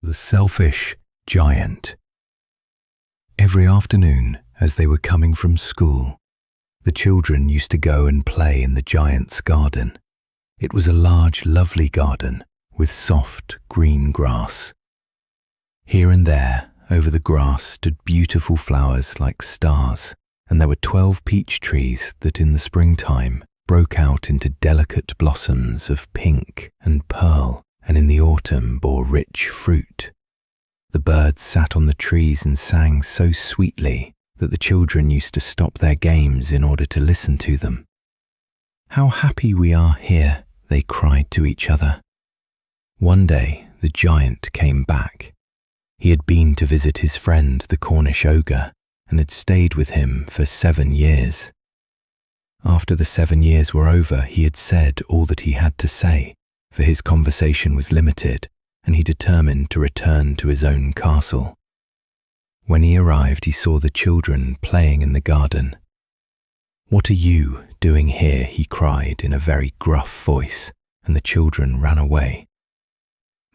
The Selfish Giant. Every afternoon, as they were coming from school, the children used to go and play in the giant's garden. It was a large, lovely garden with soft, green grass. Here and there, over the grass, stood beautiful flowers like stars, and there were 12 peach trees that in the springtime broke out into delicate blossoms of pink and pearl, and in the autumn bore rich fruit. The birds sat on the trees and sang so sweetly that the children used to stop their games in order to listen to them. "How happy we are here," they cried to each other. One day the giant came back. He had been to visit his friend the Cornish ogre and had stayed with him for 7 years. After the 7 years were over, he had said all that he had to say, for his conversation was limited, and he determined to return to his own castle. When he arrived, he saw the children playing in the garden. "What are you doing here?" he cried in a very gruff voice, and the children ran away.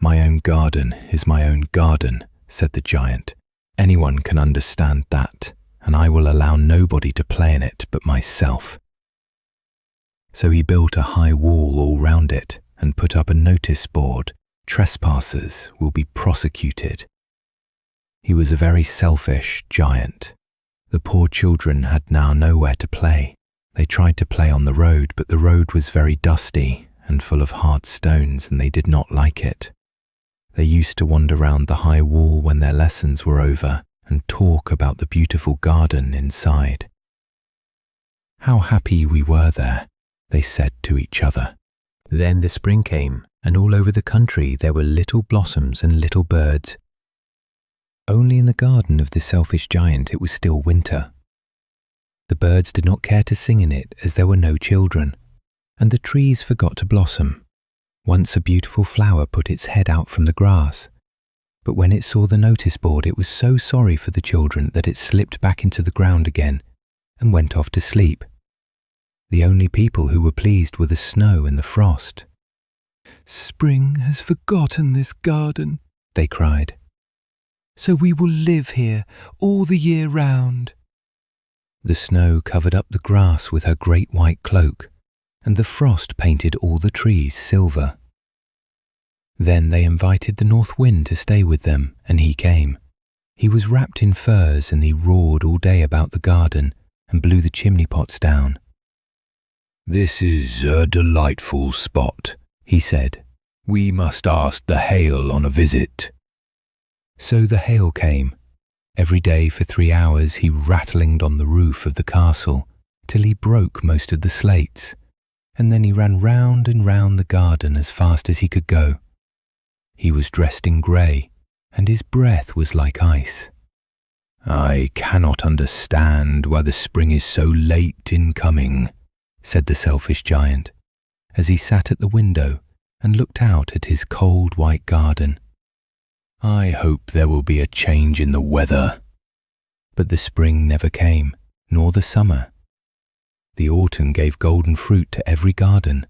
"My own garden is my own garden," said the giant. "Anyone can understand that, and I will allow nobody to play in it but myself." So he built a high wall all round it and put up a notice board: "Trespassers will be prosecuted." He was a very selfish giant. The poor children had now nowhere to play. They tried to play on the road, but the road was very dusty and full of hard stones, and they did not like it. They used to wander round the high wall when their lessons were over and talk about the beautiful garden inside. "How happy we were there," they said to each other. Then the spring came, and all over the country there were little blossoms and little birds. Only in the garden of the selfish giant it was still winter. The birds did not care to sing in it as there were no children, and the trees forgot to blossom. Once a beautiful flower put its head out from the grass, but when it saw the notice board it was so sorry for the children that it slipped back into the ground again and went off to sleep. The only people who were pleased were the snow and the frost. "Spring has forgotten this garden," they cried, "so we will live here all the year round." The snow covered up the grass with her great white cloak, and the frost painted all the trees silver. Then they invited the north wind to stay with them, and he came. He was wrapped in furs, and he roared all day about the garden and blew the chimney pots down. "This is a delightful spot," he said. "We must ask the hail on a visit." So the hail came. Every day for 3 hours he rattled on the roof of the castle till he broke most of the slates, and then he ran round and round the garden as fast as he could go. He was dressed in grey, and his breath was like ice. "I cannot understand why the spring is so late in coming," said the selfish giant, as he sat at the window and looked out at his cold white garden. "I hope there will be a change in the weather." But the spring never came, nor the summer. The autumn gave golden fruit to every garden,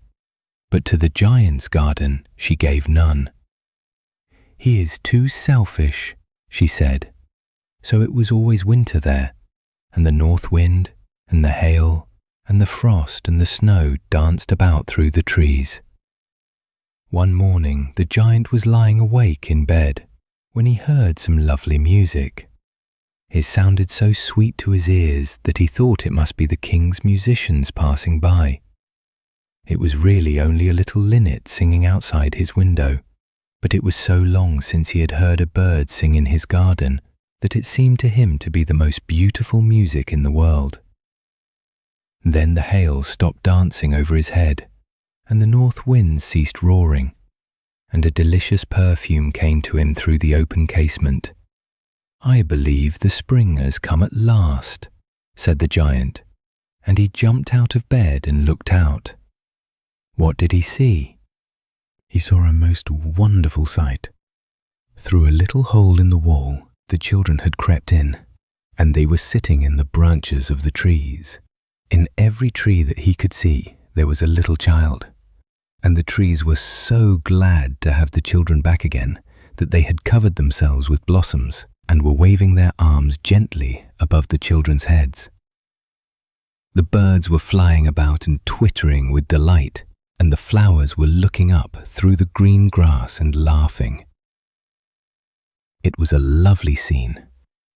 but to the giant's garden she gave none. "He is too selfish," she said. So it was always winter there, and the north wind and the hail and the frost and the snow danced about through the trees. One morning the giant was lying awake in bed when he heard some lovely music. It sounded so sweet to his ears that he thought it must be the king's musicians passing by. It was really only a little linnet singing outside his window, but it was so long since he had heard a bird sing in his garden that it seemed to him to be the most beautiful music in the world. Then the hail stopped dancing over his head, and the north wind ceased roaring, and a delicious perfume came to him through the open casement. "I believe the spring has come at last," said the giant, and he jumped out of bed and looked out. What did he see? He saw a most wonderful sight. Through a little hole in the wall, the children had crept in, and they were sitting in the branches of the trees. In every tree that he could see, there was a little child, and the trees were so glad to have the children back again that they had covered themselves with blossoms and were waving their arms gently above the children's heads. The birds were flying about and twittering with delight, and the flowers were looking up through the green grass and laughing. It was a lovely scene,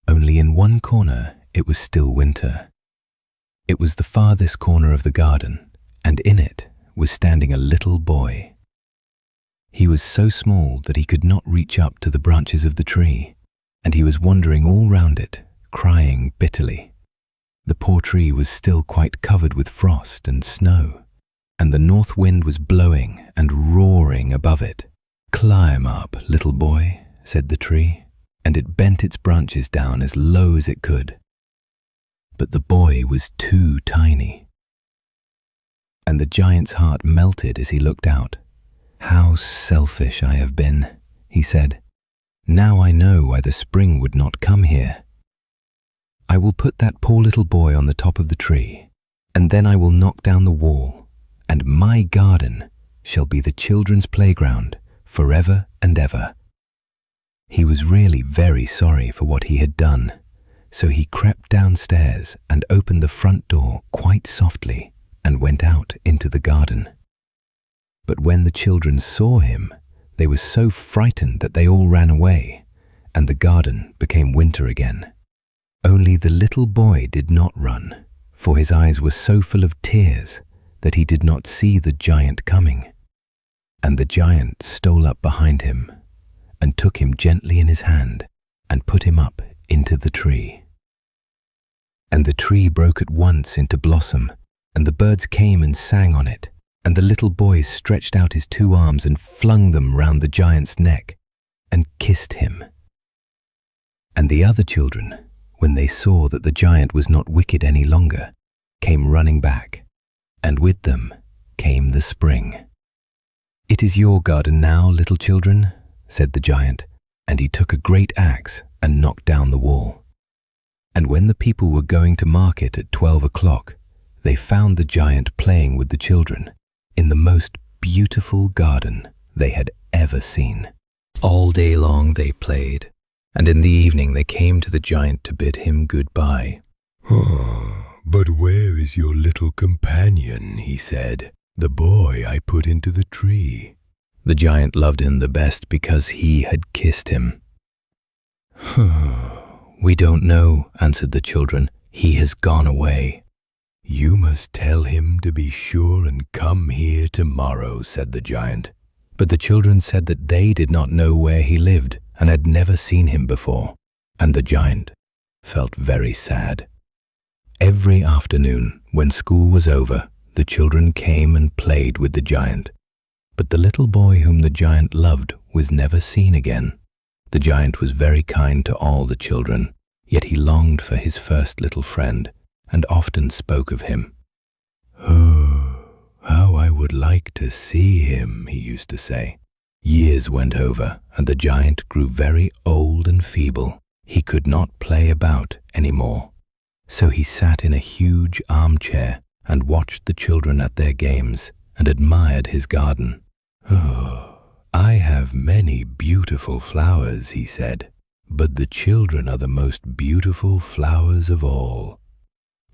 only in one corner it was still winter. It was the farthest corner of the garden, and in it was standing a little boy. He was so small that he could not reach up to the branches of the tree, and he was wandering all round it, crying bitterly. The poor tree was still quite covered with frost and snow, and the north wind was blowing and roaring above it. "Climb up, little boy," said the tree, and it bent its branches down as low as it could. But the boy was too tiny, and the giant's heart melted as he looked out. "How selfish I have been," he said. "Now I know why the spring would not come here. I will put that poor little boy on the top of the tree, and then I will knock down the wall, and my garden shall be the children's playground forever and ever." He was really very sorry for what he had done, so he crept downstairs and opened the front door quite softly and went out into the garden. But when the children saw him, they were so frightened that they all ran away, and the garden became winter again. Only the little boy did not run, for his eyes were so full of tears that he did not see the giant coming. And the giant stole up behind him and took him gently in his hand and put him up into the tree. And the tree broke at once into blossom, and the birds came and sang on it, and the little boy stretched out his two arms and flung them round the giant's neck and kissed him. And the other children, when they saw that the giant was not wicked any longer, came running back, and with them came the spring. "It is your garden now, little children," said the giant, and he took a great axe and knocked down the wall. And when the people were going to market at 12 o'clock, they found the giant playing with the children in the most beautiful garden they had ever seen. All day long they played, and in the evening they came to the giant to bid him goodbye. "Oh, but where is your little companion?" he said. "The boy I put into the tree." The giant loved him the best because he had kissed him. "We don't know," answered the children. "He has gone away." "You must tell him to be sure and come here tomorrow," said the giant. But the children said that they did not know where he lived and had never seen him before, and the giant felt very sad. Every afternoon, when school was over, the children came and played with the giant. But the little boy whom the giant loved was never seen again. The giant was very kind to all the children, yet he longed for his first little friend and often spoke of him. "Oh, how I would like to see him," he used to say. Years went over, and the giant grew very old and feeble. He could not play about any more. So he sat in a huge armchair and watched the children at their games and admired his garden. "Oh, I have many beautiful flowers," he said, "but the children are the most beautiful flowers of all."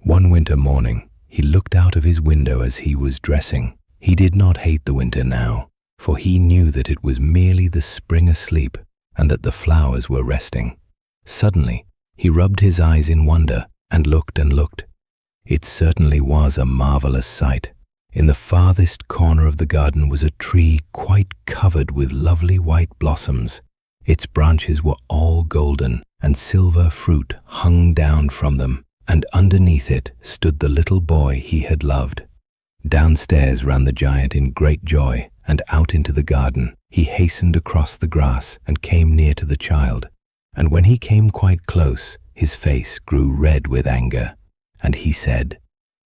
One winter morning, he looked out of his window as he was dressing. He did not hate the winter now, for he knew that it was merely the spring asleep and that the flowers were resting. Suddenly, he rubbed his eyes in wonder and looked and looked. It certainly was a marvelous sight. In the farthest corner of the garden was a tree quite covered with lovely white blossoms. Its branches were all golden, and silver fruit hung down from them, and underneath it stood the little boy he had loved. Downstairs ran the giant in great joy, and out into the garden. He hastened across the grass and came near to the child. And when he came quite close, his face grew red with anger, and he said,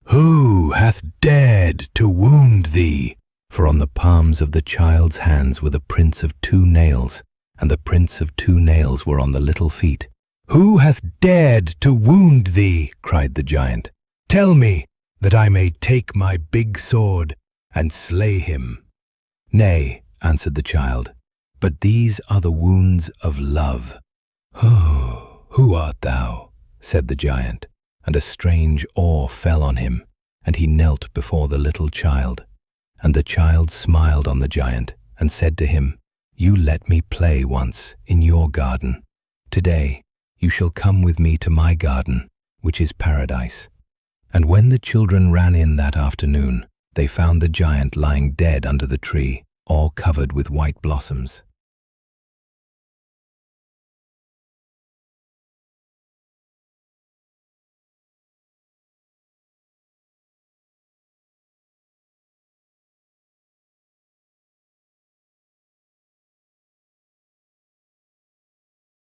"Who hath dared to wound thee?" For on the palms of the child's hands were the prints of 2 nails, and the prints of 2 nails were on the little feet. "Who hath dared to wound thee?" cried the giant. "Tell me, that I may take my big sword and slay him." "Nay," answered the child, but these are the wounds of love." "Oh, who art thou?" said the giant, and a strange awe fell on him, and he knelt before the little child. And the child smiled on the giant and said to him, "You let me play once in your garden. Today you shall come with me to my garden, which is paradise." And when the children ran in that afternoon, they found the giant lying dead under the tree, all covered with white blossoms.